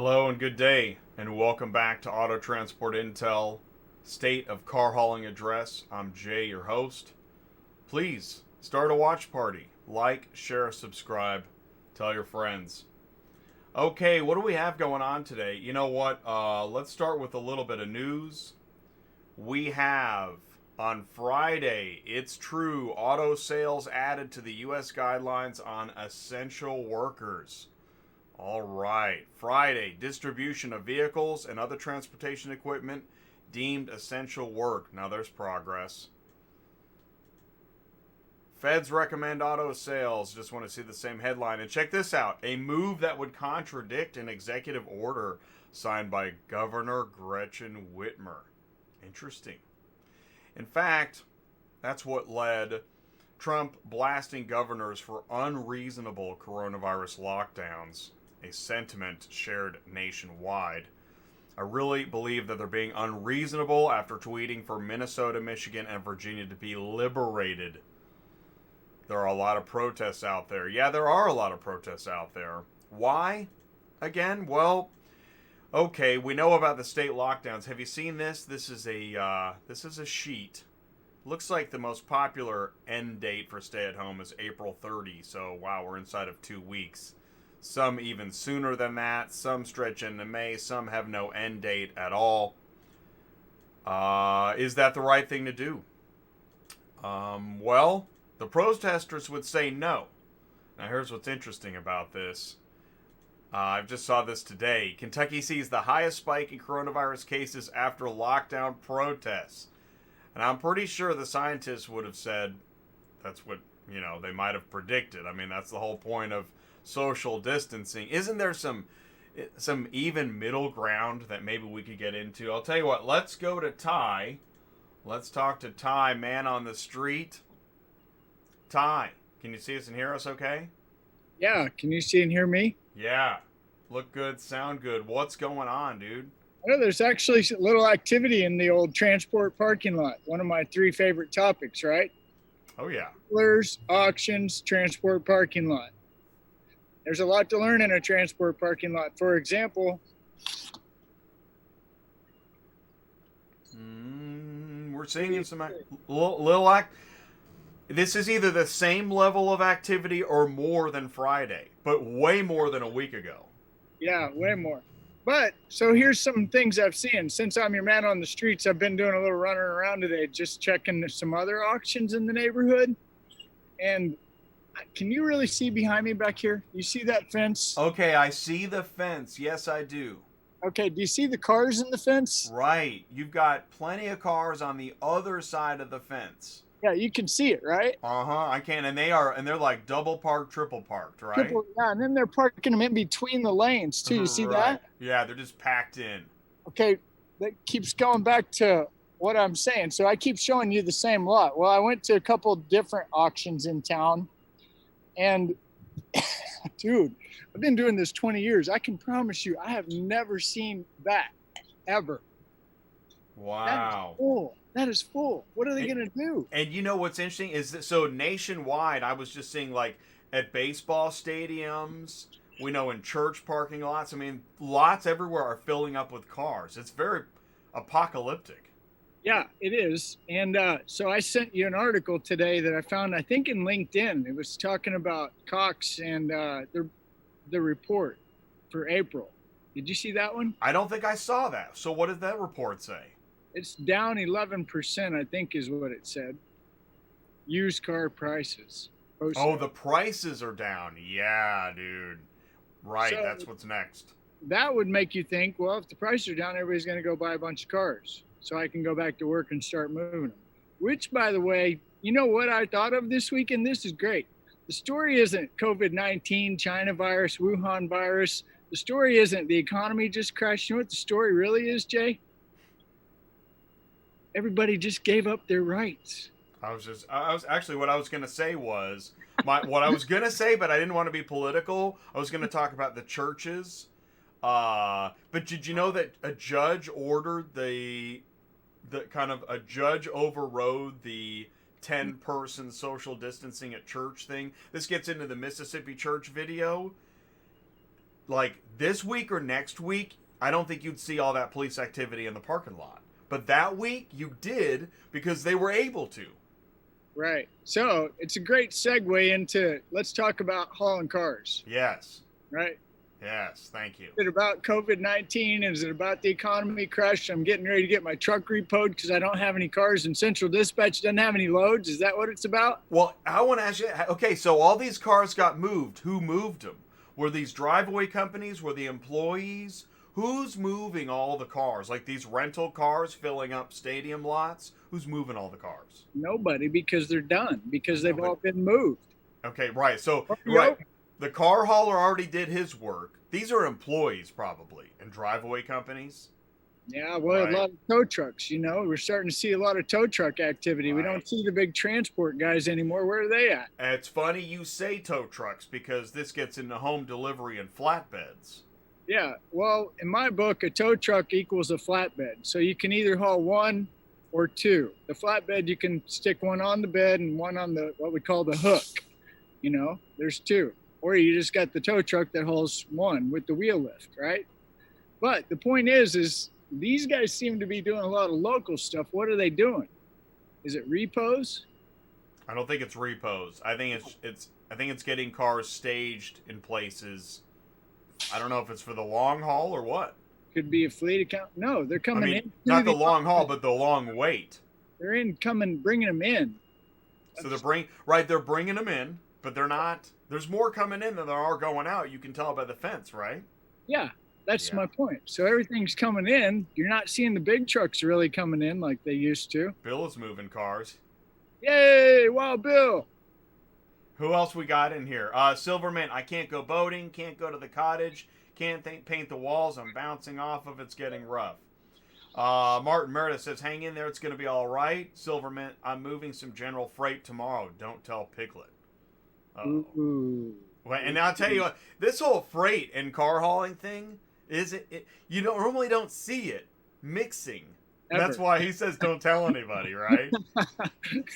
Hello and good day, and welcome back to Auto Transport Intel State of Car Hauling Address. I'm Jay, your host. Please start a watch party. Like, share, subscribe, tell your friends. Okay, what do we have going on today? You know what? Let's start with a little bit of news. We have on Friday, it's true, auto sales added to the U.S. guidelines on essential workers. All right. Friday, distribution of vehicles and other transportation equipment deemed essential work. Now there's progress. Feds recommend auto sales. Just want to see the same headline. And check this out. A move that would contradict an executive order signed by Governor Gretchen Whitmer. Interesting. In fact, that's what led Trump blasting governors for unreasonable coronavirus lockdowns, a sentiment shared nationwide. I really believe that they're being unreasonable after tweeting for Minnesota, Michigan, and Virginia to be liberated. There are a lot of protests out there. Yeah, there are a lot of protests out there. Why? Again, well, okay, we know about the state lockdowns. Have you seen this? This is a sheet. Looks like the most popular end date for stay-at-home is April 30. So, wow, we're inside of 2 weeks. Some even sooner than that. Some stretch into May. Some have no end date at all. Is that the right thing to do? Well, the protesters would say no. Now, here's what's interesting about this. I just saw this today. Kentucky sees the highest spike in coronavirus cases after lockdown protests. And I'm pretty sure the scientists would have said that's what, they might have predicted. I mean, that's the whole point of social distancing. Isn't there some even middle ground that maybe we could get into? I'll tell you what, let's go to Ty. Let's talk to Ty, man on the street. Ty, can you see us and hear us okay? Yeah, can you see and hear me? Yeah. Look good, sound good. What's going on, dude? Well, there's actually a little activity in the old transport parking lot. One of my three favorite topics, right? Oh, yeah. Dealers, auctions, transport parking lot. There's a lot to learn in a transport parking lot. For example, we're seeing some little act. This is either the same level of activity or more than Friday, but way more than a week ago. Yeah, way more. But so here's some things I've seen. Since I'm your man on the streets, I've been doing a little running around today, just checking some other auctions in the neighborhood. And can you really see behind me back here? You see that fence? Okay, I see the fence. Yes, I do. Okay, do you see the cars in the fence? Right. You've got plenty of cars on the other side of the fence. Yeah, you can see it, right? I can, and they're like double parked, triple parked, right? Yeah, and then they're parking them in between the lanes too. You see Right. that? Yeah, they're just packed in. Okay, that keeps going back to what I'm saying. So I keep showing you the same lot. Well, I went to a couple different auctions in town, and dude, I've been doing this 20 years. I can promise you, I have never seen that ever. Wow. That is full. What are they going to do? And you know what's interesting is that so nationwide, I was just seeing like at baseball stadiums, we know in church parking lots. I mean, lots everywhere are filling up with cars. It's very apocalyptic. Yeah, it is. And so I sent you an article today that I found, I think, in LinkedIn. It was talking about Cox and the report for April. Did you see that one? I don't think I saw that. So what did that report say? It's down 11%, I think is what it said. Used car prices. Oh, the prices are down. Yeah, dude. Right, So that's what's next. that would make you think, well, if the prices are down, everybody's going to go buy a bunch of cars so I can go back to work and start moving them. Which, by the way, you know what I thought of this week? And this is great. The story isn't COVID-19, China virus, Wuhan virus. The story isn't the economy just crashed. You know what the story really is, Jay? Everybody just gave up their rights. I was actually what I was gonna say was what I was gonna say, but I didn't want to be political. I was gonna talk about the churches. But did you know that a judge ordered the a judge overrode the 10-person social distancing at church thing? This gets into the Mississippi church video. like this week or next week, I don't think you'd see all that police activity in the parking lot. But that week you did because they were able to. Right. So it's a great segue into let's talk about hauling cars. Yes. Right. Yes. Thank you. Is it about COVID-19? Is it about the economy crash? I'm getting ready to get my truck repoed because I don't have any cars and Central Dispatch doesn't have any loads. Is that what it's about? Well, I want to ask you, okay, so all these cars got moved. Who moved them? Were these driveway companies? Were the employees? Who's moving all the cars? Like these rental cars filling up stadium lots? Who's moving all the cars? Nobody, because they're done, because they've all been moved. Okay, right. So, right. The car hauler already did his work. These are employees probably and driveway companies. Yeah, well, right. A lot of tow trucks, we're starting to see a lot of tow truck activity. Right. We don't see the big transport guys anymore. Where are they at? It's funny you say tow trucks because this gets into home delivery and flatbeds. Yeah, well, in my book, a tow truck equals a flatbed. So you can either haul one or two. The flatbed, you can stick one on the bed and one on the what we call the hook. There's two. Or you just got the tow truck that hauls one with the wheel lift, right? But the point is these guys seem to be doing a lot of local stuff. What are they doing? Is it repos? I don't think it's repos. I think it's getting cars staged in places. I don't know if it's for the long haul or what. Could be a fleet account. No, they're coming in. Not the long haul, but the long wait. They're bringing them in. So they're bringing them in, but they're not. There's more coming in than there are going out. You can tell by the fence, right? Yeah, that's my point. So everything's coming in. You're not seeing the big trucks really coming in like they used to. Bill is moving cars. Yay! Wow, Bill. Who else we got in here? Silverman, I can't go boating, can't go to the cottage, can't paint the walls. I'm bouncing off of it's getting rough. Martin Meredith says, hang in there, it's going to be all right. Silverman, I'm moving some general freight tomorrow. Don't tell Piglet. Ooh. Well, and I'll tell you what, this whole freight and car hauling thing, you normally don't see it mixing. Ever. That's why he says don't tell anybody, right?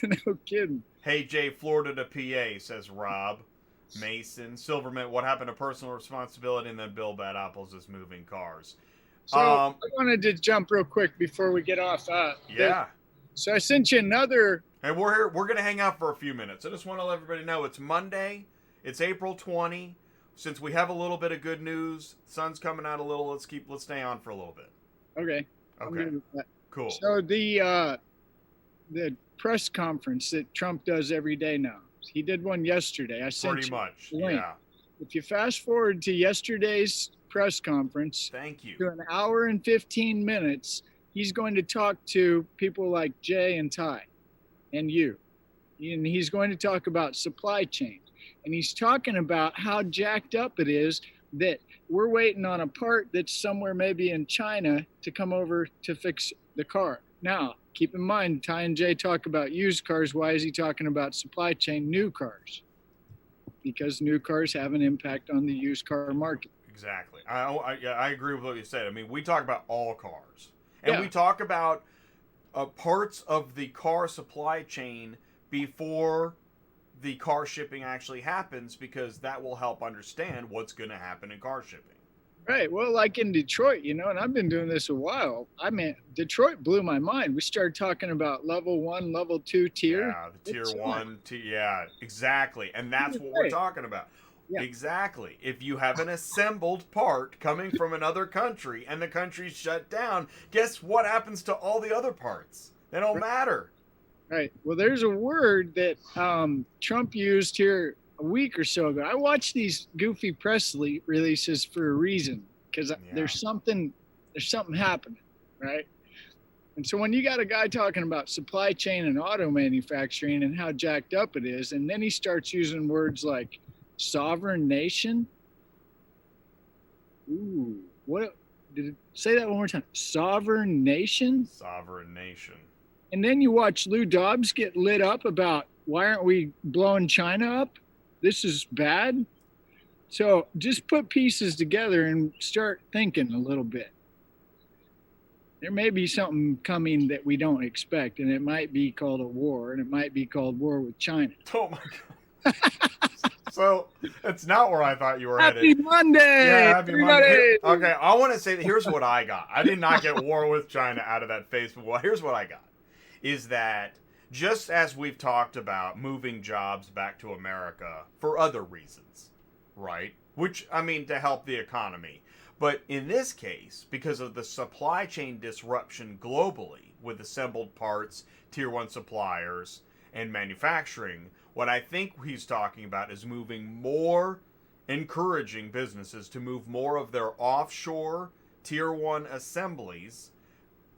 No kidding. Hey, Jay, Florida to PA, says Rob. Mason. Silverman, what happened to personal responsibility? And then Bill Bad Apples is moving cars. So I wanted to jump real quick before we get off. Yeah. So I sent you another. Hey, we're here. We're going to hang out for a few minutes. I just want to let everybody know it's Monday. It's April 20. Since we have a little bit of good news, sun's coming out a little. Let's stay on for a little bit. Okay. Cool. So the press conference that Trump does every day now. He did one yesterday. I sent pretty you much. the link. Yeah. If you fast forward to yesterday's press conference, thank you. To an hour and 15 minutes, he's going to talk to people like Jay and Ty and you. And he's going to talk about supply chain. And he's talking about how jacked up it is that we're waiting on a part that's somewhere maybe in China to come over to fix the car. Now, keep in mind, Ty and Jay talk about used cars. Why is he talking about supply chain new cars? Because new cars have an impact on the used car market. Exactly. I agree with what you said. I mean, we talk about all cars. And we talk about parts of the car supply chain before the car shipping actually happens, because that will help understand what's going to happen in car shipping. Right. Well, like in Detroit, and I've been doing this a while. I mean, Detroit blew my mind. We started talking about level 1, level 2 tier. Yeah, the tier 1, yeah, exactly. And that's what we're talking about. Yeah. Exactly. If you have an assembled part coming from another country and the country's shut down, guess what happens to all the other parts? They don't matter. Right. Well, there's a word that Trump used here a week or so ago. I watch these goofy press releases for a reason, because there's something happening, right? And so when you got a guy talking about supply chain and auto manufacturing and how jacked up it is, and then he starts using words like sovereign nation. Ooh, what? Say that one more time. Sovereign nation? Sovereign nation. And then you watch Lou Dobbs get lit up about, why aren't we blowing China up? This is bad. So just put pieces together and start thinking a little bit. There may be something coming that we don't expect, and it might be called a war, and it might be called war with China. Oh my God. So it's not where I thought you were Happy headed. Monday, Yeah, happy Monday. everybody! Okay, I want to say that here's what I got. I did not get war with China out of that Facebook. Well, here's what I got. Is that just as we've talked about moving jobs back to America for other reasons, right? Which, I mean, to help the economy. But in this case, because of the supply chain disruption globally with assembled parts, tier one suppliers, and manufacturing, what I think he's talking about is encouraging businesses to move more of their offshore tier one assemblies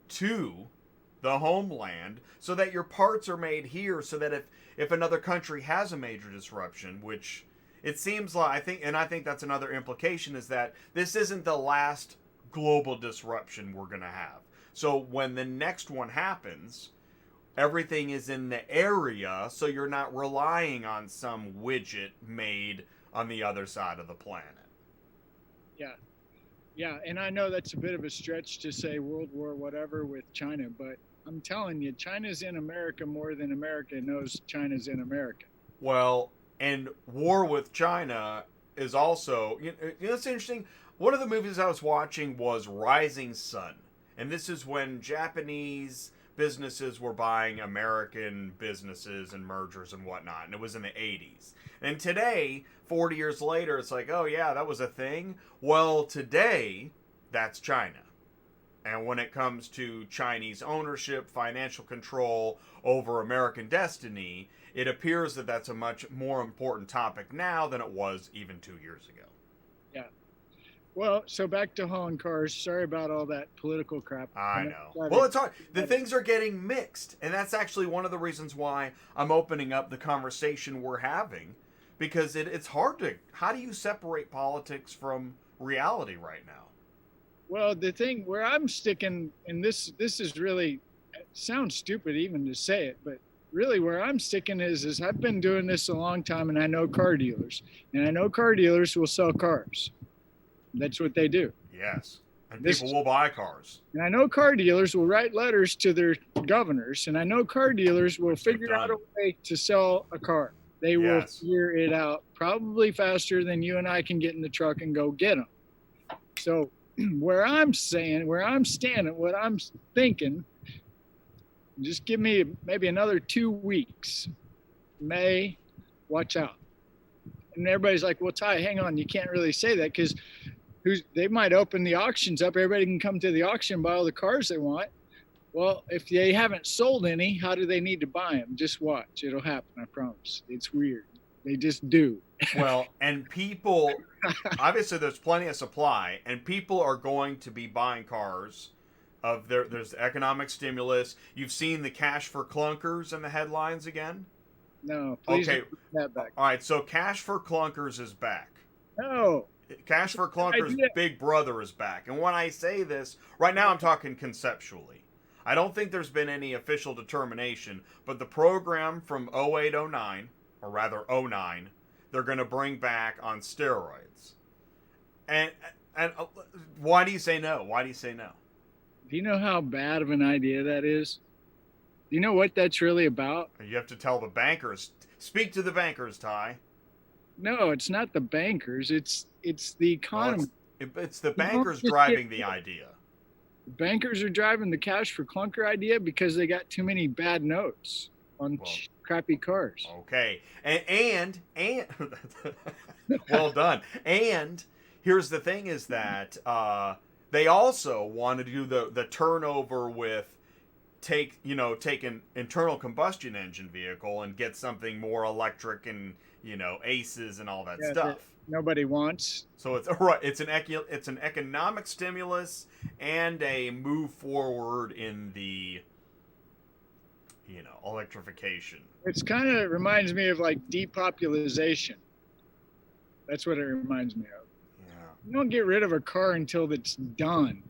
to the homeland so that your parts are made here so that if another country has a major disruption, which it seems like, I think that's another implication, is that this isn't the last global disruption we're going to have. So when the next one happens, everything is in the area, so you're not relying on some widget made on the other side of the planet. Yeah. Yeah, and I know that's a bit of a stretch to say World War whatever with China, but I'm telling you, China's in America more than America knows China's in America. Well, and war with China is also, it's interesting. One of the movies I was watching was Rising Sun. And this is when Japanese businesses were buying American businesses and mergers and whatnot. And it was in the 80s. And today, 40 years later, it's like, oh yeah, that was a thing. Well, today, that's China. And when it comes to Chinese ownership, financial control over American destiny, it appears that that's a much more important topic now than it was even 2 years ago. Yeah. Well, so back to hauling cars. Sorry about all that political crap. I know. Well, it's hard. The things are getting mixed. And that's actually one of the reasons why I'm opening up the conversation we're having. Because it's hard to... How do you separate politics from reality right now? Well, the thing where I'm sticking, and this is really... It sounds stupid even to say it, but really where I'm sticking is I've been doing this a long time, and I know car dealers. And I know car dealers will sell cars. That's what they do. Yes. And people will buy cars. And I know car dealers will write letters to their governors. And I know car dealers will figure out a way to sell a car. They will figure it out probably faster than you and I can get in the truck and go get them. So where I'm standing, what I'm thinking, just give me maybe another 2 weeks. May, watch out. And everybody's like, well, Ty, hang on. You can't really say that because they might open the auctions up. Everybody can come to the auction and buy all the cars they want. Well, if they haven't sold any, how do they need to buy them? Just watch. It'll happen, I promise. It's weird. They just do. Well, and people, obviously there's plenty of supply, and people are going to be buying cars. There's economic stimulus. You've seen the cash for clunkers in the headlines again? No, please okay. Put that back. All right, so cash for clunkers is back. No. Cash for clunkers Big Brother is back. And when I say this, right now I'm talking conceptually. I don't think there's been any official determination, but the program from 0809, or rather 09, they're going to bring back on steroids. And why do you say no? Why do you say no? Do you know how bad of an idea that is? Do you know what that's really about? You have to tell the bankers. Speak to the bankers, Ty. No, it's not the bankers. It's the economy. Well, it's the bankers driving the idea. The bankers are driving the cash for clunker idea because they got too many bad notes on crappy cars. Okay, and well done. And here's the thing: is that they also want to do the turnover with take an internal combustion engine vehicle and get something more electric and ACEs and all that stuff. Nobody wants. So it's an economic stimulus and a move forward in the electrification. It's kind of reminds me of like depopulation. That's what it reminds me of. Yeah. You don't get rid of a car until it's done.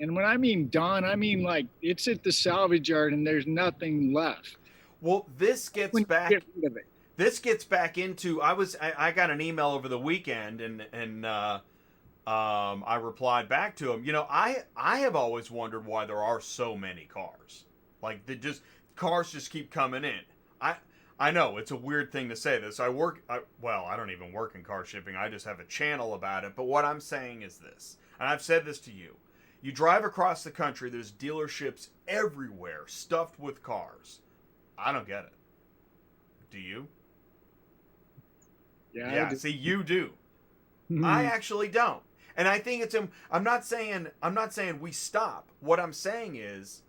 And when I mean done, I mean like it's at the salvage yard and there's nothing left. Well, this gets back. Get rid of it. This gets back into I got an email over the weekend and I replied back to him. I have always wondered why there are so many cars. Like cars just keep coming in. I know it's a weird thing to say this. Well, I don't even work in car shipping. I just have a channel about it. But what I'm saying is this, and I've said this to you. You drive across the country, there's dealerships everywhere stuffed with cars. I don't get it. Do you? Yeah. See, you do. I actually don't. And I think it's I'm not saying we stop. What I'm saying is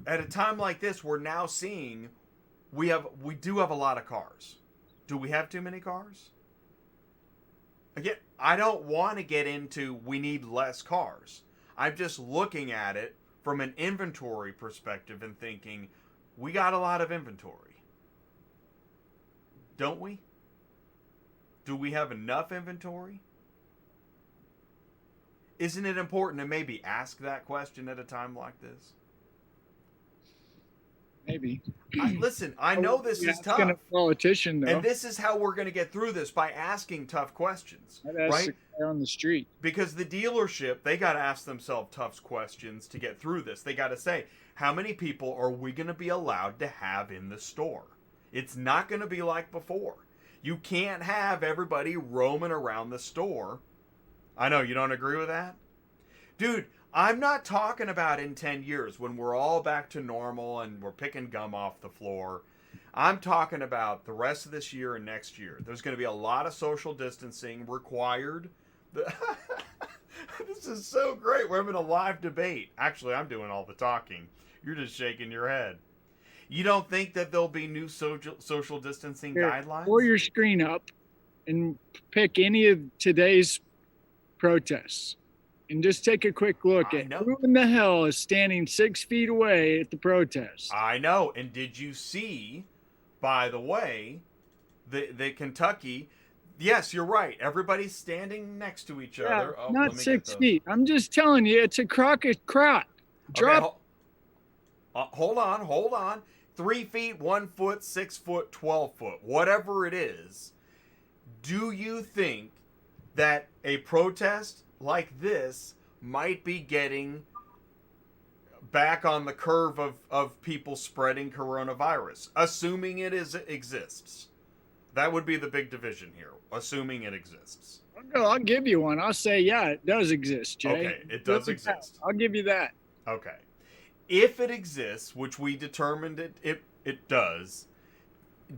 at a time like this, we're now seeing we do have a lot of cars. Do we have too many cars? Again, I don't want to get into we need less cars. I'm just looking at it from an inventory perspective and thinking we got a lot of inventory. Don't we? Do we have enough inventory? Isn't it important to maybe ask that question at a time like this? Maybe. Listen, I know this is tough. A politician, though. And this is how we're going to get through this, by asking tough questions. Right? On the street. Because the dealership, they got to ask themselves tough questions to get through this. They got to say, how many people are we going to be allowed to have in the store? It's not going to be like before. You can't have everybody roaming around the store. I know, you don't agree with that? Dude, I'm not talking about in 10 years when we're all back to normal and we're picking gum off the floor. I'm talking about the rest of this year and next year. There's going to be a lot of social distancing required. This is so great. We're having a live debate. Actually, I'm doing all the talking. You're just shaking your head. You don't think that there'll be new social distancing guidelines? Pull your screen up and pick any of today's protests. And just take a quick look at who in the hell is standing 6 feet away at the protest. I know. And did you see, by the way, the Kentucky? Yes, you're right. Everybody's standing next to each other. Oh, not 6 feet. I'm just telling you, it's a crockett crot. Drop. Okay, hold on. 3 feet, 1 foot, 6 foot, 12 foot, whatever it is. Do you think that a protest like this might be getting back on the curve of people spreading coronavirus, assuming it exists? That would be the big division here, assuming it exists. I'll give you one. I'll say, yeah, it does exist, Jay. Okay, it does exist. I'll give you that. Okay. If it exists, which we determined it does,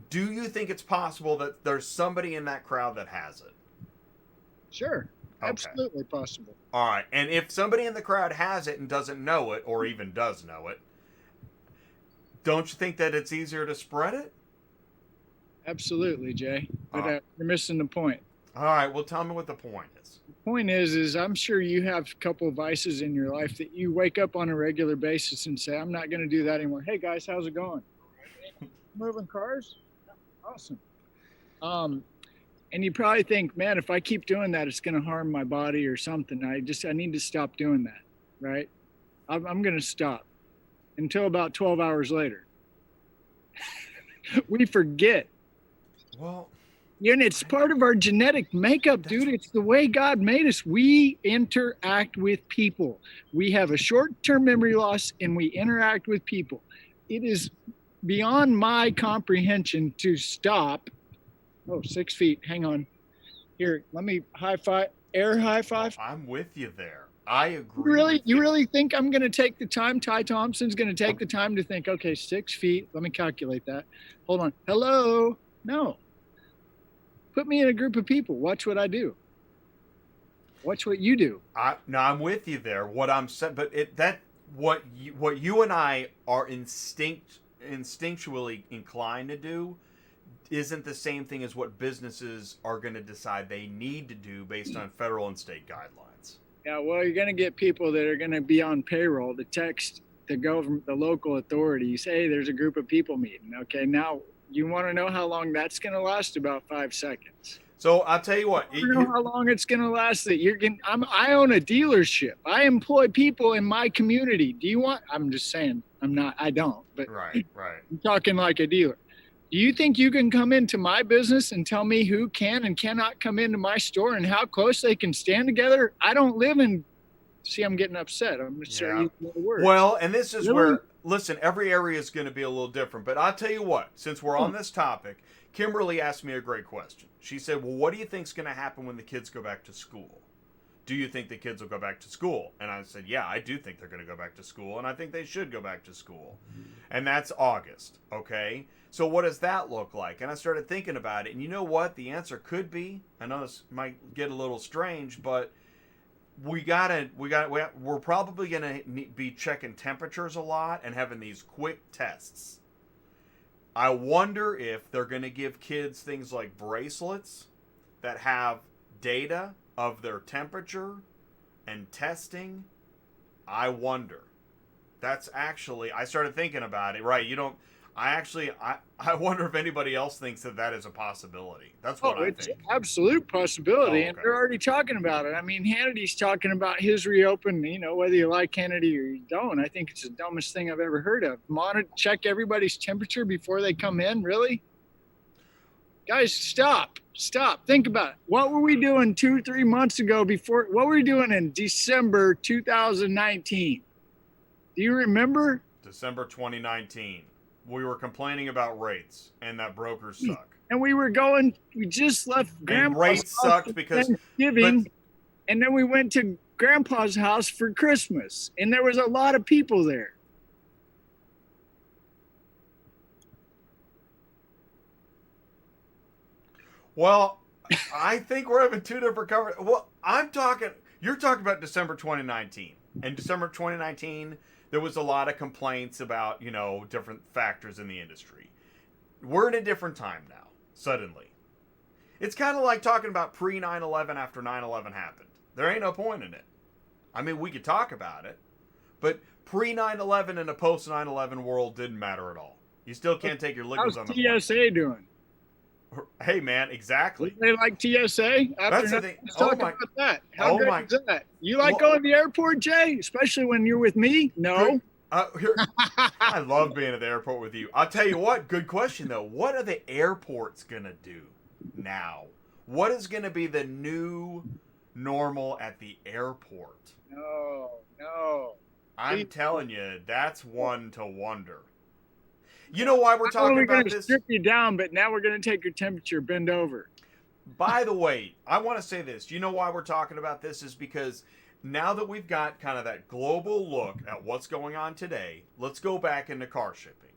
do you think it's possible that there's somebody in that crowd that has it? Sure. Okay. Absolutely possible. All right. And if somebody in the crowd has it and doesn't know it, or even does know it, don't you think that it's easier to spread it? Absolutely, Jay. But you're missing the point. All right. Well, tell me what the point is. The point is I'm sure you have a couple of vices in your life that you wake up on a regular basis and say, I'm not going to do that anymore. Hey, guys, how's it going? Moving cars? Awesome. And you probably think, man, if I keep doing that, it's going to harm my body or something. I need to stop doing that, right? I'm going to stop until about 12 hours later. We forget. Well, and it's part of our genetic makeup, dude. It's the way God made us. We interact with people. We have a short-term memory loss, and we interact with people. It is beyond my comprehension to stop. Oh, 6 feet. Hang on. Here, let me air high five. I'm with you there. I agree. You really think I'm going to take the time? Ty Thompson's going to take the time to think, okay, 6 feet. Let me calculate that. Hold on. Hello? No. Put me in a group of people. Watch what I do. Watch what you do. No, I'm with you there. What I'm saying, but what you and I are instinctually inclined to do isn't the same thing as what businesses are going to decide they need to do based on federal and state guidelines. Yeah, well, you're going to get people that are going to be on payroll to text the government, the local authorities, hey, there's a group of people meeting. Okay, now you want to know how long that's going to last? About 5 seconds. So I'll tell you what. You know how long it's going to last? That I own a dealership. I employ people in my community. I'm just saying, I don't. But right. I'm talking like a dealer. Do you think you can come into my business and tell me who can and cannot come into my store and how close they can stand together? I don't live in See, I'm getting upset. I'm going to start Yeah. using more words. Well, and this is Really? where, listen, every area is going to be a little different. But I'll tell you what, since we're on this topic, Kimberly asked me a great question. She said, well, what do you think's going to happen when the kids go back to school? Do you think the kids will go back to school? And I said, yeah, I do think they're going to go back to school, and I think they should go back to school. And that's August, okay? So what does that look like? And I started thinking about it, and you know what? The answer could be, I know this might get a little strange, but we're probably gonna be checking temperatures a lot and having these quick tests. I wonder if they're gonna give kids things like bracelets that have data of their temperature and testing. I wonder. That's actually, I started thinking about it. Right? I wonder if anybody else thinks that is a possibility. That's what I It's think. an absolute possibility, Oh, and okay. they're already talking about it. I mean, Hannity's talking about his reopening. You know, whether you like Hannity or you don't, I think it's the dumbest thing I've ever heard of. Check everybody's temperature before they come in. Really, guys, stop. Think about it. What were we doing 2-3 months ago? What were we doing in December 2019? Do you remember? December 2019. We were complaining about rates and that brokers suck. And we just left Grandpa's And rates house sucked for because Thanksgiving, and then we went to Grandpa's house for Christmas, and there was a lot of people there. Well, I think we're having two different covers. Well, you're talking about December 2019. In December 2019, there was a lot of complaints about, different factors in the industry. We're in a different time now, suddenly. It's kind of like talking about pre 9/11 after 9/11 happened. There ain't no point in it. I mean, we could talk about it, but pre 9/11 and a post 9/11 world didn't matter at all. You still can't take your liquids How's on the plane. TSA doing? Hey, man, exactly. They like TSA? That's the thing. Let's talk about that. How great is that? You like going to the airport, Jay? Especially when you're with me? No. I love being at the airport with you. I'll tell you what, good question though. What are the airports going to do now? What is going to be the new normal at the airport? No. I'm telling you, that's one to wonder. You know why we're talking about this? We're going to strip you down, but now we're going to take your temperature, bend over. By the way, I want to say this. You know why we're talking about this is because now that we've got kind of that global look at what's going on today, let's go back into car shipping.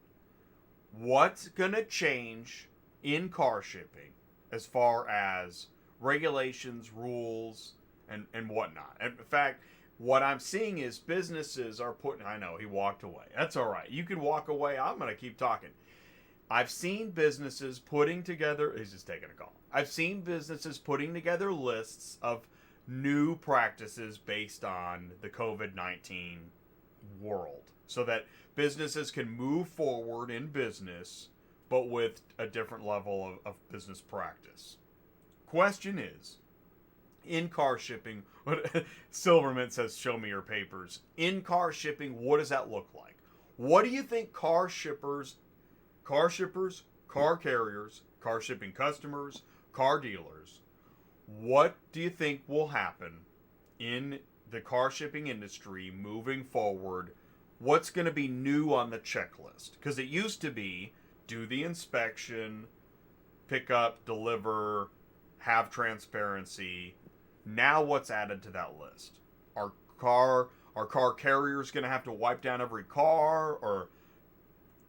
What's going to change in car shipping as far as regulations, rules, and whatnot? And in fact, what I'm seeing is businesses are I know, he walked away. That's all right. You can walk away. I'm going to keep talking. I've seen businesses putting together, he's just taking a call. I've seen businesses putting together lists of new practices based on the COVID-19 world so that businesses can move forward in business, but with a different level of business practice. Question is, in car shipping, Silverman says, show me your papers. In car shipping, what does that look like? What do you think car shippers, car carriers, car shipping customers, car dealers, what do you think will happen in the car shipping industry moving forward? What's going to be new on the checklist? Because it used to be do the inspection, pick up, deliver, have transparency. Now what's added to that list? Are car carriers going to have to wipe down every car, or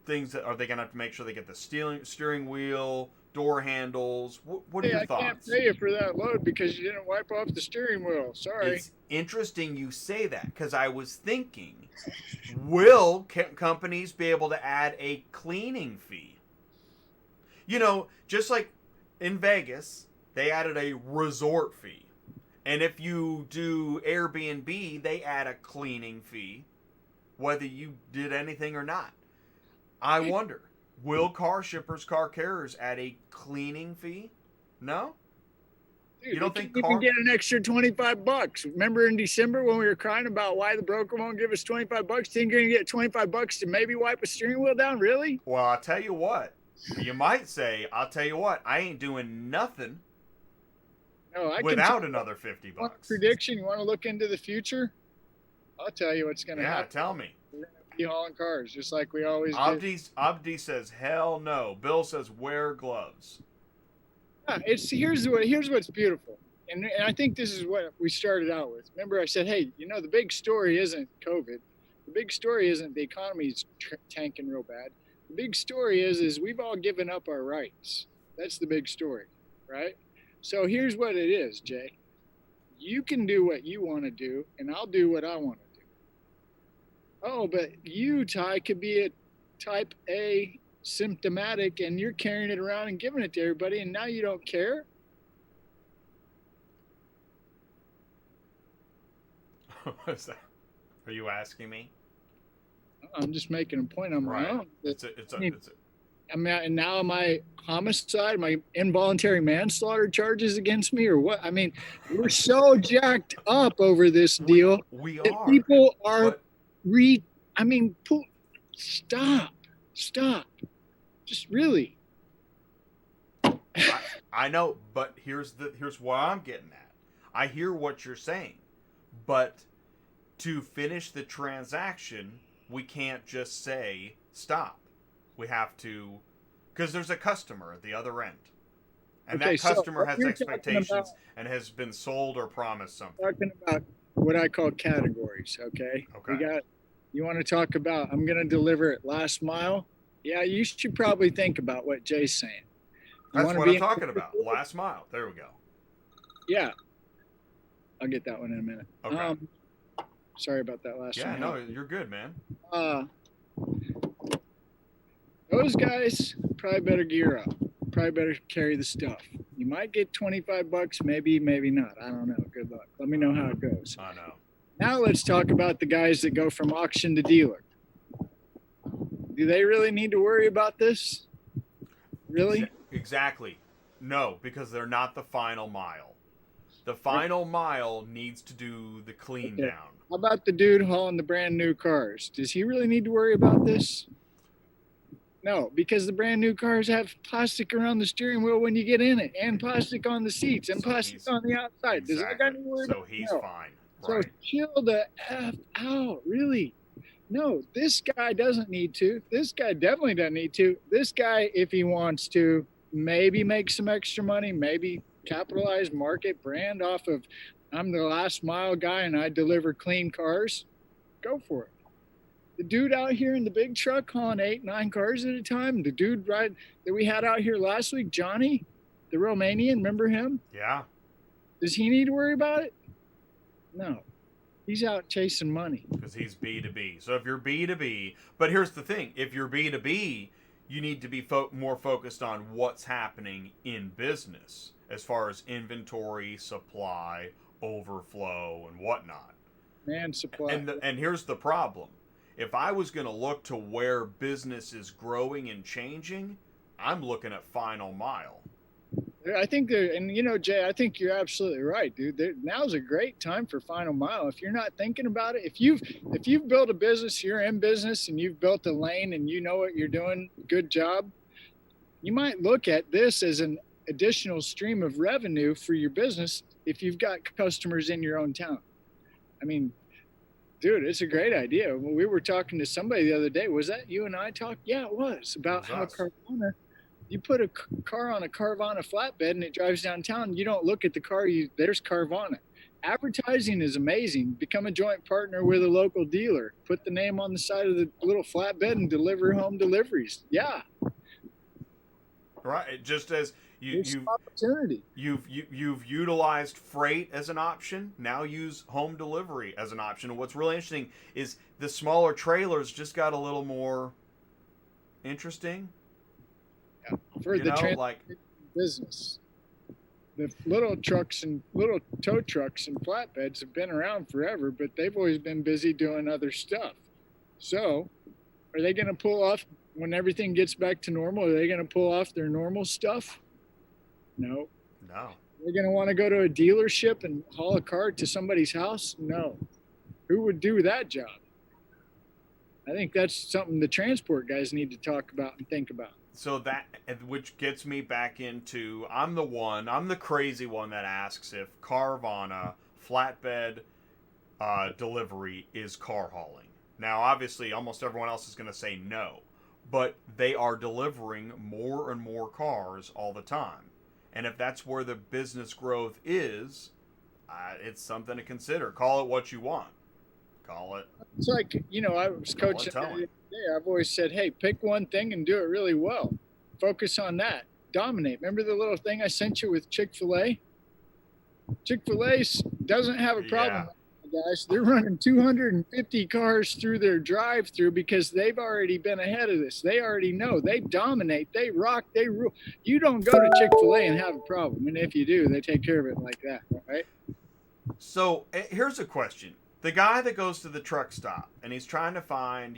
are they going to have to make sure they get the steering wheel, door handles? What are your thoughts? I can't pay you for that load because you didn't wipe off the steering wheel. Sorry. It's interesting you say that because I was thinking, will companies be able to add a cleaning fee? Just like in Vegas, they added a resort fee. And if you do Airbnb, they add a cleaning fee, whether you did anything or not. I wonder, will car shippers, car carriers add a cleaning fee? No? Dude, you don't think you can get an extra $25? Remember in December when we were crying about why the broker won't give us $25? Think you're going to get $25 to maybe wipe a steering wheel down? Really? Well, I'll tell you what. You might say, I ain't doing nothing. No, without another $50. Prediction? You want to look into the future? I'll tell you what's going to Yeah, happen. tell me. We're going to be hauling cars just like we always do. Abdi says hell no. Bill says wear gloves. Yeah, here's what's beautiful, and I think this is what we started out with. Remember, I said, hey, the big story isn't COVID. The big story isn't the economy's tanking real bad. The big story is we've all given up our rights. That's the big story, right? So here's what it is, Jay. You can do what you want to do, and I'll do what I want to do. Oh, but you, Ty, could be a type A symptomatic, and you're carrying it around and giving it to everybody, and now you don't care? What's that? Are you asking me? I'm just making a point on my own. And now my homicide, my involuntary manslaughter charges against me, or what? I mean, we're so jacked up over this deal. We that are. People are stop. Just really. I know, but here's where I'm getting at. I hear what you're saying, but to finish the transaction, we can't just say stop. We have to, because there's a customer at the other end, and that customer has expectations and has been sold or promised something. Talking about what I call categories. Okay. You want to talk about? I'm going to deliver it last mile. Yeah, you should probably think about what Jay's saying. That's what I'm talking about. Last mile. There we go. Yeah. I'll get that one in a minute. Okay. Sorry about that last one. Yeah, no, you're good, man. Those guys probably better gear up. Probably better carry the stuff. You might get $25, maybe not. I don't know. Good luck. Let me know how it goes. I know. Now let's talk about the guys that go from auction to dealer. Do they really need to worry about this? Really? Exactly. No, because they're not the final mile. The final mile needs to do the clean down. How about the dude hauling the brand new cars? Does he really need to worry about this? No, because the brand new cars have plastic around the steering wheel when you get in it, and plastic on the seats, and plastic on the outside. Exactly. Does that guy need to worry about? So he's fine. So chill the F out, really. No, this guy doesn't need to. This guy definitely doesn't need to. This guy, if he wants to, maybe make some extra money, maybe capitalize market brand off of, I'm the last mile guy and I deliver clean cars. Go for it. The dude out here in the big truck hauling 8-9 cars at a time, the dude that we had out here last week, Johnny, the Romanian, remember him? Yeah. Does he need to worry about it? No. He's out chasing money. Because he's B2B. So if you're B2B, but here's the thing. If you're B2B, you need to be more focused on what's happening in business as far as inventory, supply, overflow, and whatnot. Man, supply. And here's the problem. If I was going to look to where business is growing and changing, I'm looking at final mile. I think Jay, I think you're absolutely right, dude. Now's a great time for final mile. If you're not thinking about it, if you've built a business, you're in business, and you've built a lane, and you know what you're doing, good job. You might look at this as an additional stream of revenue for your business if you've got customers in your own town. I mean, dude, it's a great idea. We were talking to somebody the other day. Was that you and I talked? Yeah, it was about how Carvana. You put a car on a Carvana flatbed and it drives downtown. You don't look at the car. There's Carvana. Advertising is amazing. Become a joint partner with a local dealer. Put the name on the side of the little flatbed and deliver home deliveries. Yeah. Right. Just as you've utilized freight as an option. Now use home delivery as an option. And what's really interesting is the smaller trailers just got a little more interesting. Yeah. For the transportation business, the little trucks and little tow trucks and flatbeds have been around forever, but they've always been busy doing other stuff. So, are they going to pull off when everything gets back to normal? Are they going to pull off their normal stuff? No. They're going to want to go to a dealership and haul a car to somebody's house? No. Who would do that job? I think that's something the transport guys need to talk about and think about. So that, which gets me back into, I'm the crazy one that asks if Carvana, flatbed, delivery is car hauling. Now, obviously, almost everyone else is going to say no, but they are delivering more and more cars all the time. And if that's where the business growth is, it's something to consider. Call it what you want. Call it. It's like, I was coaching the other day. I've always said, hey, pick one thing and do it really well. Focus on that. Dominate. Remember the little thing I sent you with Chick-fil-A? Chick-fil-A doesn't have a problem, guys. They're running 250 cars through their drive-through because they've already been ahead of this. They already know. They dominate. They rock. They rule. You don't go to Chick-fil-A and have a problem. And if you do, they take care of it like that, right? So here's a question. The guy that goes to the truck stop and he's trying to find,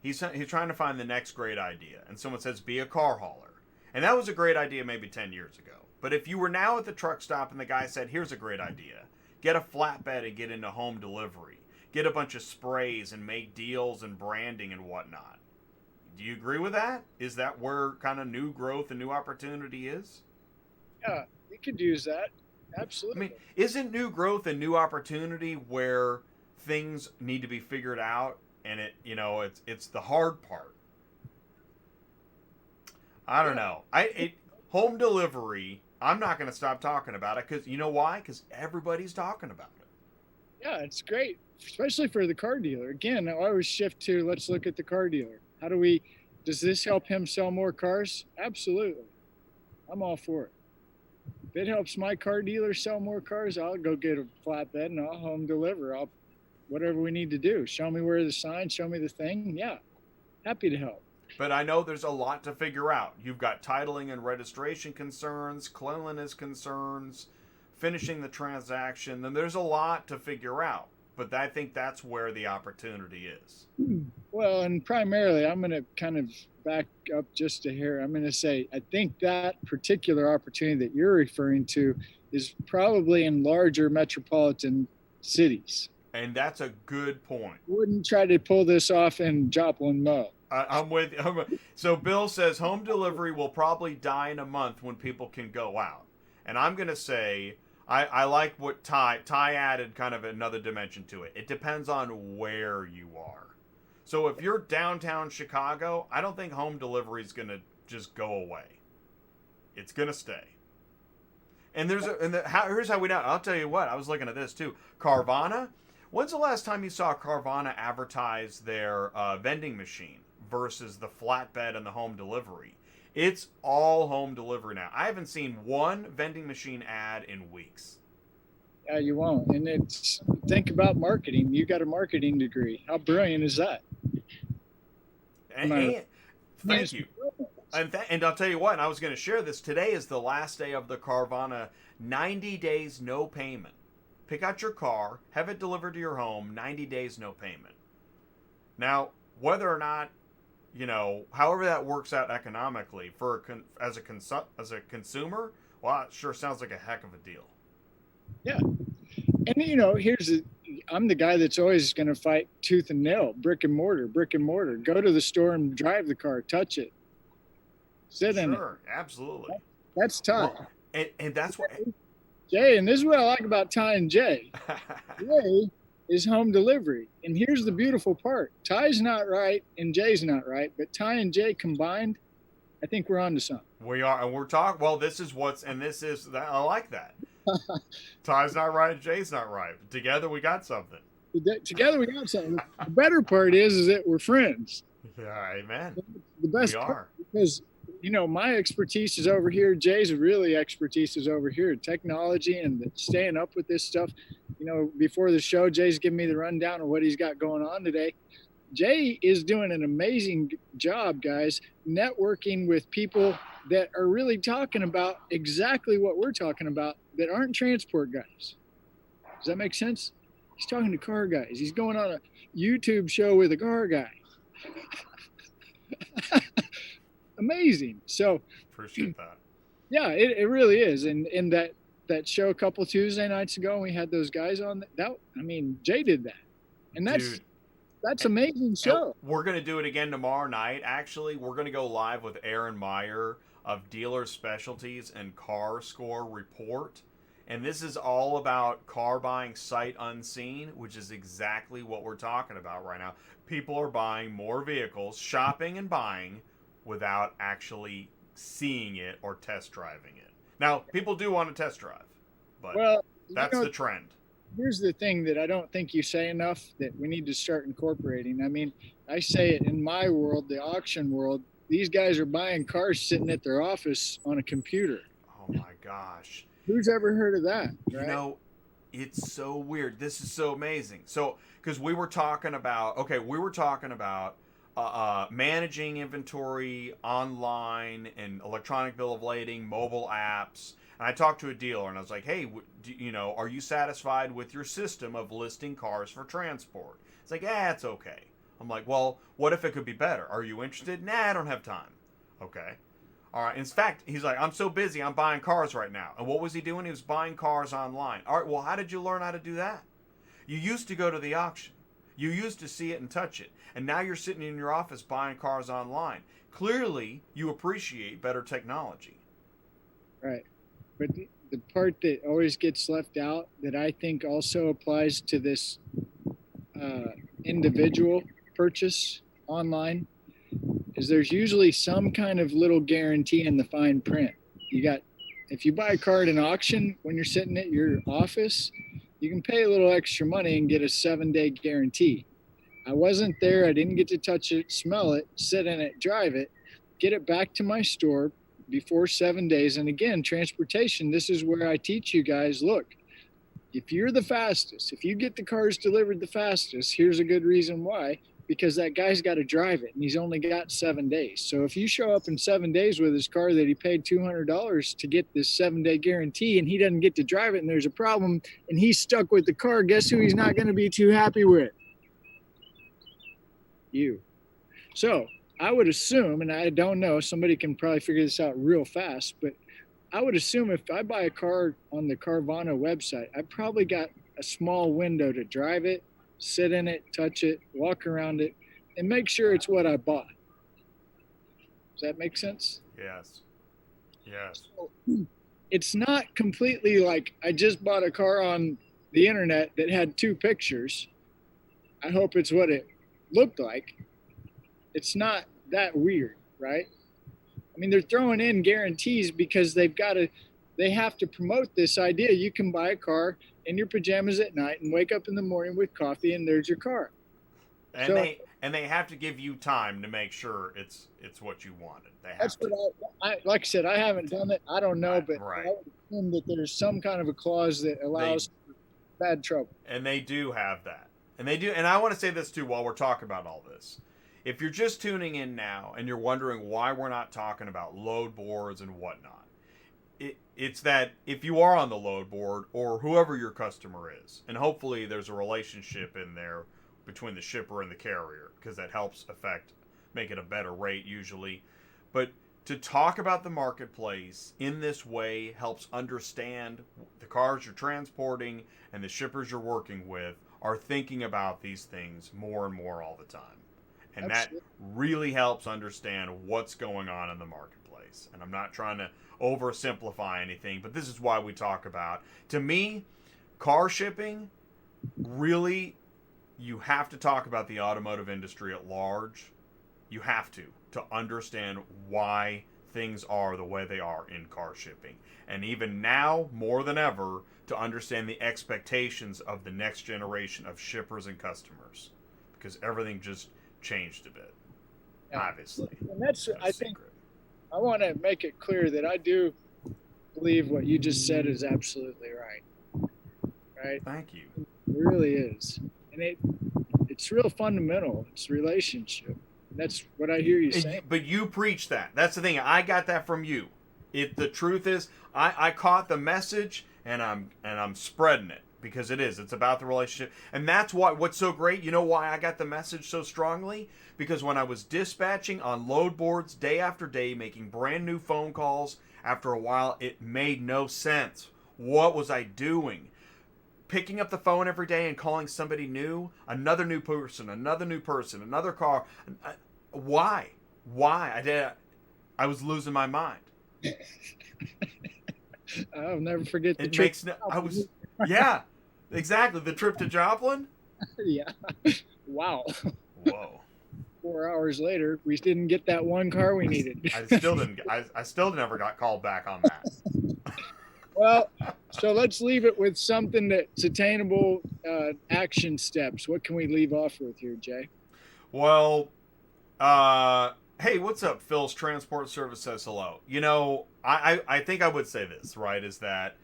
he's trying to find the next great idea. And someone says, be a car hauler. And that was a great idea maybe 10 years ago. But if you were now at the truck stop and the guy said, here's a great idea. Get a flatbed and get into home delivery. Get a bunch of sprays and make deals and branding and whatnot. Do you agree with that? Is that where kind of new growth and new opportunity is? Yeah, you could use that. Absolutely. I mean, isn't new growth and new opportunity where things need to be figured out and it's the hard part? I don't know. Home delivery, I'm not going to stop talking about it because you know why? Because everybody's talking about it. Yeah, it's great, especially for the car dealer. Again, I always shift to let's look at the car dealer. Does this help him sell more cars? Absolutely. I'm all for it. If it helps my car dealer sell more cars, I'll go get a flatbed and I'll home deliver. Whatever we need to do. Show me where the sign, show me the thing. Yeah, happy to help. But I know there's a lot to figure out. You've got titling and registration concerns, cleanliness concerns, finishing the transaction, and there's a lot to figure out. But I think that's where the opportunity is. Well, and primarily, I'm going to kind of back up just a hair. I'm going to say, I think that particular opportunity that you're referring to is probably in larger metropolitan cities. And that's a good point. Wouldn't try to pull this off in Joplin, Mo. I'm with you. So Bill says home delivery will probably die in a month when people can go out. And I'm going to say, I like what Ty added kind of another dimension to it. It depends on where you are. So if you're downtown Chicago, I don't think home delivery is going to just go away. It's going to stay. And here's how we know. I'll tell you what. I was looking at this too. Carvana. When's the last time you saw Carvana advertise their vending machine versus the flatbed and the home delivery? It's all home delivery now. I haven't seen one vending machine ad in weeks. Yeah, you won't. And think about marketing. You got a marketing degree. How brilliant is that? Thank you. And I'll tell you what, and I was going to share this. Today is the last day of the Carvana 90 days no payment. Pick out your car, have it delivered to your home, 90 days no payment. Now, whether or not, however that works out economically as a consumer, well, it sure sounds like a heck of a deal. Yeah. And, I'm the guy that's always going to fight tooth and nail, brick and mortar. Go to the store and drive the car, touch it, sit in it. Sure, absolutely. That's Ty. Well, and that's what... Jay, and this is what I like about Ty and Jay. Jay is home delivery. And here's the beautiful part. Ty's not right and Jay's not right, but Ty and Jay combined, I think we're on to something. We are, and we're talking, well, I like that. Ty's not right and Jay's not right. Together we got something. Together we got something. The better part is that we're friends. Yeah, amen. The best part, because my expertise is over here. Jay's really expertise is over here. Technology and staying up with this stuff. Before the show, Jay's giving me the rundown of what he's got going on today. Jay is doing an amazing job, guys, networking with people that are really talking about exactly what we're talking about that aren't transport guys. Does that make sense? He's talking to car guys. He's going on a YouTube show with a car guy. Amazing. So appreciate that. Yeah, it really is. And in that show a couple Tuesday nights ago, we had those guys on Jay did that. And that's amazing show. We're going to do it again tomorrow night. Actually, we're going to go live with Aaron Meyer of Dealer Specialties and Car Score Report. And this is all about car buying sight unseen, which is exactly what we're talking about right now. People are buying more vehicles, shopping and buying, without actually seeing it or test driving it. Now, people do want to test drive, but Well, that's the trend. here's the thing that I don't think you say enough that we need to start incorporating. I mean, I say it in my world, the auction world, these guys are buying cars sitting at their office on a computer. Oh my gosh. Who's ever heard of that? Right? You know, it's so weird. This is so amazing. So, because we were talking about, managing inventory online and electronic bill of lading, mobile apps. And I talked to a dealer and I was like, hey, are you satisfied with your system of listing cars for transport? It's like, it's okay. I'm like, well, what if it could be better? Are you interested? Nah, I don't have time. Okay. All right. In fact, he's like, I'm so busy, I'm buying cars right now. And what was he doing? He was buying cars online. All right. Well, how did you learn how to do that? You used to go to the auction. You used to see it and touch it. And now you're sitting in your office buying cars online. Clearly, you appreciate better technology. Right. But the part that always gets left out that I think also applies to this individual purchase online is there's usually some kind of little guarantee in the fine print. If you buy a car at an auction, when you're sitting at your office, you can pay a little extra money and get a 7-day guarantee. I wasn't there. I didn't get to touch it, smell it, sit in it, drive it, get it back to my store before 7 days. And again, transportation, this is where I teach you guys, look, if you're the fastest, if you get the cars delivered the fastest, here's a good reason why, because that guy's got to drive it and he's only got 7 days. So if you show up in 7 days with his car that he paid $200 to get this 7-day guarantee and he doesn't get to drive it and there's a problem and he's stuck with the car, guess who he's not going to be too happy with? You. So I would assume, and I don't know, somebody can probably figure this out real fast, but I would assume if I buy a car on the Carvana website, I probably got a small window to drive it, sit in it, touch it, walk around it, and make sure it's what I bought. Does that make sense? Yes. Yes. So, it's not completely like I just bought a car on the internet that had 2 pictures. I hope it's what it looked like. It's not that weird, right? I mean, they're throwing in guarantees because they have to promote this idea. You can buy a car in your pajamas at night and wake up in the morning with coffee and there's your car. And they have to give you time to make sure it's what you wanted. Like I said, I haven't done it. I don't know, but I would assume that there's some kind of a clause that allows bad trouble. And they do have that. And I want to say this too while we're talking about all this. If you're just tuning in now and you're wondering why we're not talking about load boards and whatnot, it's that if you are on the load board or whoever your customer is, and hopefully there's a relationship in there between the shipper and the carrier, because that helps make it a better rate usually. But to talk about the marketplace in this way helps understand the cars you're transporting and the shippers you're working with are thinking about these things more and more all the time. And Absolutely. That really helps understand what's going on in the marketplace. And I'm not trying to oversimplify anything, but this is why we talk about, to me, car shipping, really, you have to talk about the automotive industry at large. You have to understand why things are the way they are in car shipping. And even now, more than ever, to understand the expectations of the next generation of shippers and customers. Because everything just changed a bit, obviously. And that's, I think, I want to make it clear that I do believe what you just said is absolutely right. Right? Thank you. It really is. And it's real fundamental. It's relationship. That's what I hear you saying. But you preach that. That's the thing. I got that from you. The truth is, I caught the message and I'm spreading it. Because it's about the relationship. And that's what's so great. You know why I got the message so strongly? Because when I was dispatching on load boards day after day, making brand new phone calls, after a while, it made no sense. What was I doing? Picking up the phone every day and calling somebody new, another new person, another car. Why? I was losing my mind. I'll never forget the It trip. makes no. Yeah, exactly. The trip to Joplin. Yeah. Wow. Whoa. 4 hours later, we didn't get that one car we needed. I still didn't. I still never got called back on that. Well, so let's leave it with something that's attainable action steps. What can we leave off with here, Jay? Well, hey, what's up? Phil's Transport Service says hello. I think I would say this, right, is that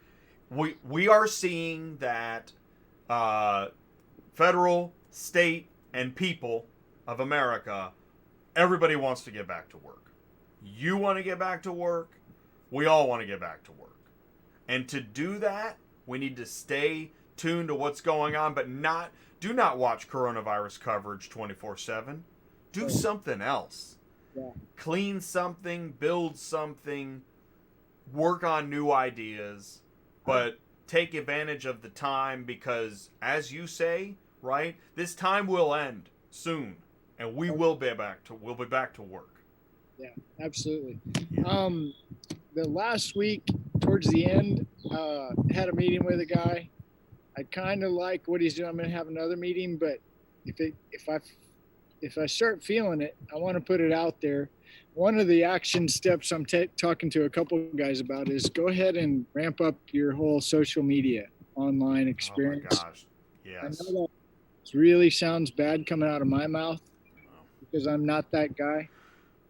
we are seeing that federal, state, and people of America, everybody wants to get back to work. You want to get back to work. We all want to get back to work. And to do that, we need to stay tuned to what's going on, but do not watch coronavirus coverage 24/7. Do something else. Yeah. Clean something, build something, work on new ideas, but take advantage of the time because, as you say, right, this time will end soon, and we'll be back to work. Yeah, absolutely. The last week, towards the end, had a meeting with a guy. I kind of like what he's doing. I'm going to have another meeting, but if I start feeling it, I want to put it out there. One of the action steps I'm talking to a couple of guys about is go ahead and ramp up your whole social media online experience. Oh my gosh, yes. I know that really sounds bad coming out of my mouth because I'm not that guy.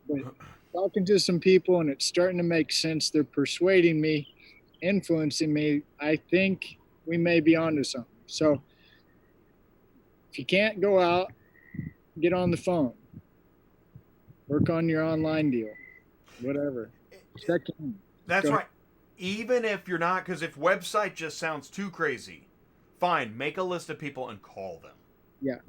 But talking to some people and it's starting to make sense. They're persuading me, influencing me. I think we may be onto something. So if you can't go out, get on the phone. Work on your online deal. Whatever. That's right. Even if you're not, because if website just sounds too crazy, fine. Make a list of people and call them. Yeah.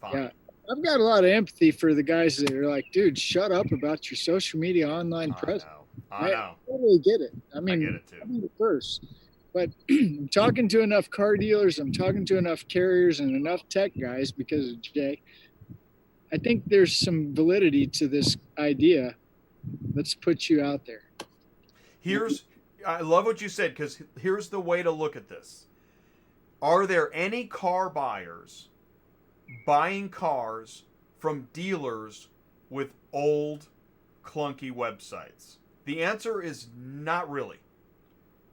Fine. Yeah. I've got a lot of empathy for the guys that are like, dude, shut up about your social media online presence. I know. I totally get it. I mean, I get it too. I'm the first. But I'm talking to enough car dealers, I'm talking to enough carriers and enough tech guys because of Jay. I think there's some validity to this idea. Let's put you out there. I love what you said because here's the way to look at this. Are there any car buyers buying cars from dealers with old, clunky websites? The answer is not really.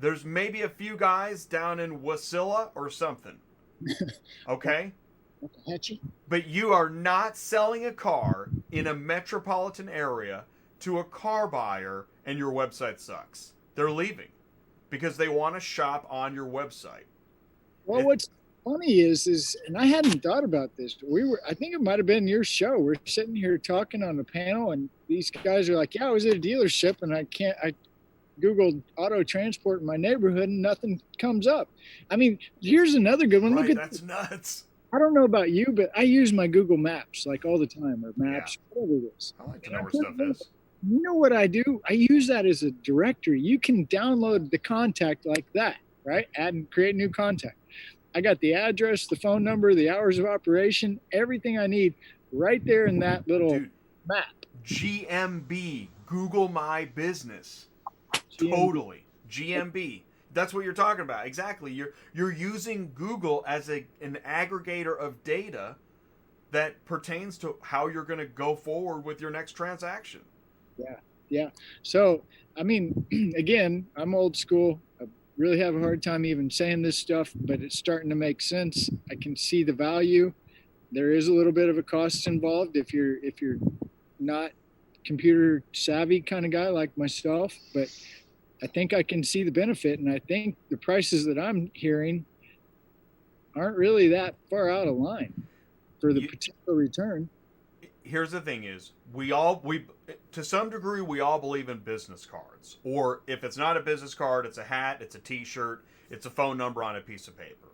There's maybe a few guys down in Wasilla or something. Okay? But you are not selling a car in a metropolitan area to a car buyer and your website sucks. They're leaving because they want to shop on your website. Well, what's funny is, and I hadn't thought about this. I think it might have been your show. We're sitting here talking on the panel, and these guys are like, "Yeah, I was at a dealership, and I Googled auto transport in my neighborhood, and nothing comes up." I mean, here's another good one. Right, Look at that's nuts. I don't know about you, but I use my Google Maps like all the time, or Maps, whatever it is. I like to know where stuff is. You know what I do? I use that as a directory. You can download the contact like that, right? Add and create a new contact. I got the address, the phone number, the hours of operation, everything I need right there in that little map. GMB, Google My Business. Totally. GMB. That's what you're talking about. Exactly. You're using Google as an aggregator of data that pertains to how you're going to go forward with your next transaction. Yeah. So, I mean, again, I'm old school. I really have a hard time even saying this stuff, but it's starting to make sense. I can see the value. There is a little bit of a cost involved if you're not computer savvy kind of guy like myself, but I think I can see the benefit, and I think the prices that I'm hearing aren't really that far out of line for the potential return. Here's the thing is, we to some degree, we all believe in business cards. Or if it's not a business card, it's a hat, it's a t-shirt, it's a phone number on a piece of paper.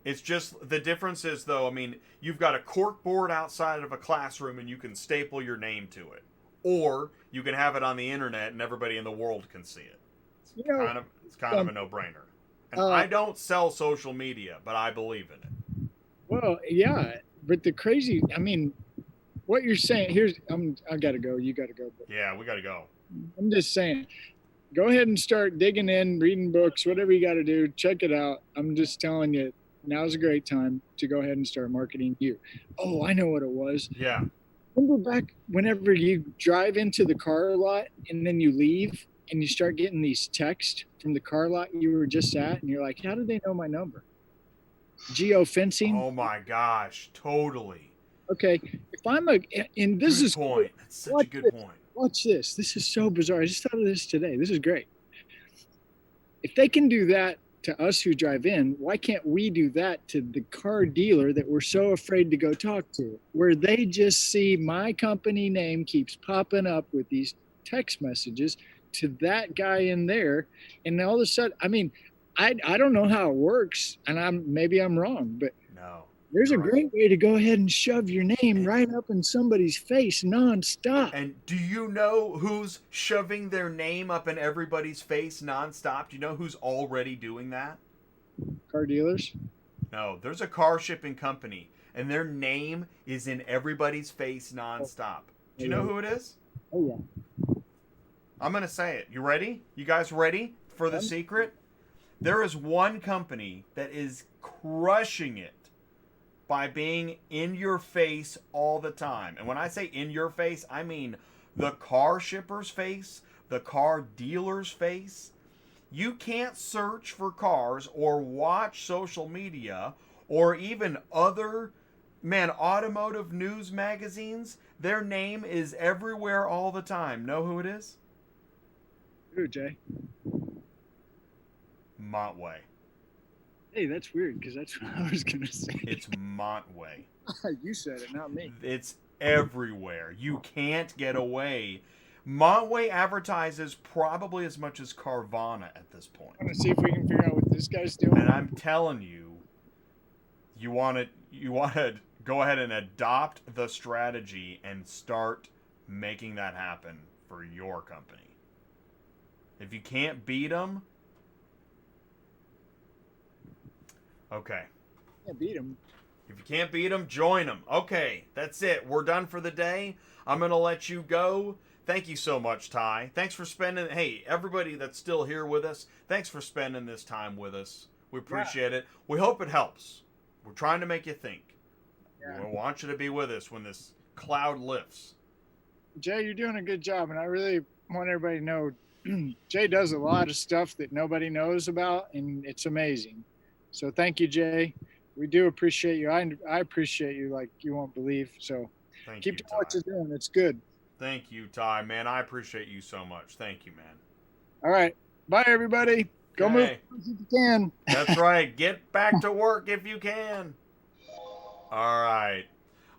It's just, the difference is, though, I mean, you've got a cork board outside of a classroom and you can staple your name to it. Or you can have it on the internet and everybody in the world can see it. It's kind of a no-brainer. And I don't sell social media, but I believe in it. Well, yeah, but I mean, what you're saying, I got to go, you got to go. Yeah, we got to go. I'm just saying, go ahead and start digging in, reading books, whatever you got to do. Check it out. I'm just telling you, now's a great time to go ahead and start marketing you. Oh, I know what it was. Yeah. Remember back whenever you drive into the car lot and then you leave and you start getting these texts from the car lot you were just at, and you're like, how did they know my number? Geofencing. Oh my gosh, totally. Okay, if I'm a, and this Good is point. That's such watch a good this, point. Watch this. This is so bizarre. I just thought of this today. This is great. If they can do that to us who drive in, why can't we do that to the car dealer that we're so afraid to go talk to? Where they just see my company name keeps popping up with these text messages to that guy in there, and all of a sudden, I mean, I don't know how it works, and maybe I'm wrong, but No. there's a you're right. great way to go ahead and shove your name right up in somebody's face nonstop. And do you know who's shoving their name up in everybody's face nonstop? Do you know who's already doing that? Car dealers. No, there's a car shipping company, and their name is in everybody's face nonstop. Do you know who it is? Oh yeah. I'm going to say it. You ready? You guys ready for the secret? There is one company that is crushing it by being in your face all the time. And when I say in your face, I mean the car shipper's face, the car dealer's face. You can't search for cars or watch social media or even other, automotive news magazines. Their name is everywhere all the time. Know who it is? Who, Jay? Montway. Hey, that's weird because that's what I was going to say. It's Montway. You said it, not me. It's everywhere. You can't get away. Montway advertises probably as much as Carvana at this point. I want to see if we can figure out what this guy's doing. And I'm telling you, you want to go ahead and adopt the strategy and start making that happen for your company. If you can't beat them, okay. Can't beat him. If you can't beat them, join them. Okay, that's it. We're done for the day. I'm going to let you go. Thank you so much, Ty. Thanks for spending... Hey, everybody that's still here with us, thanks for spending this time with us. We appreciate it. We hope it helps. We're trying to make you think. Yeah. We want you to be with us when this cloud lifts. Jay, you're doing a good job, and I really want everybody to know Jay does a lot of stuff that nobody knows about, and it's amazing. So thank you, Jay. We do appreciate you. I appreciate you like you won't believe. So keep doing what you're doing. It's good. Thank you, Ty. Man, I appreciate you so much. Thank you, man. All right. Bye, everybody. Go move if you can. That's right. Get back to work if you can. All right.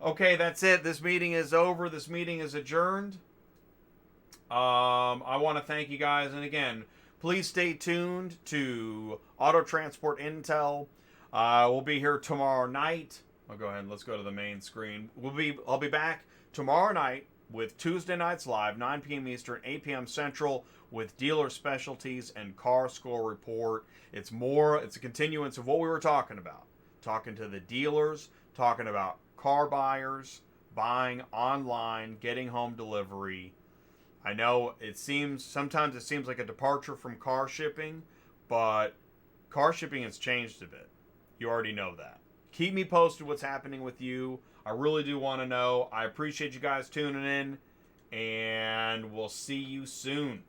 Okay, that's it. This meeting is over. This meeting is adjourned. I want to thank you guys. And again, please stay tuned to Auto Transport Intel. We'll be here tomorrow night. I'll go ahead and let's go to the main screen. I'll be back tomorrow night with Tuesday Nights Live, 9 p.m. Eastern, 8 p.m. Central, with dealer specialties and car score report. It's a continuance of what we were talking about. Talking to the dealers, talking about car buyers, buying online, getting home delivery. I know sometimes it seems like a departure from car shipping, but car shipping has changed a bit. You already know that. Keep me posted what's happening with you. I really do want to know. I appreciate you guys tuning in, and we'll see you soon.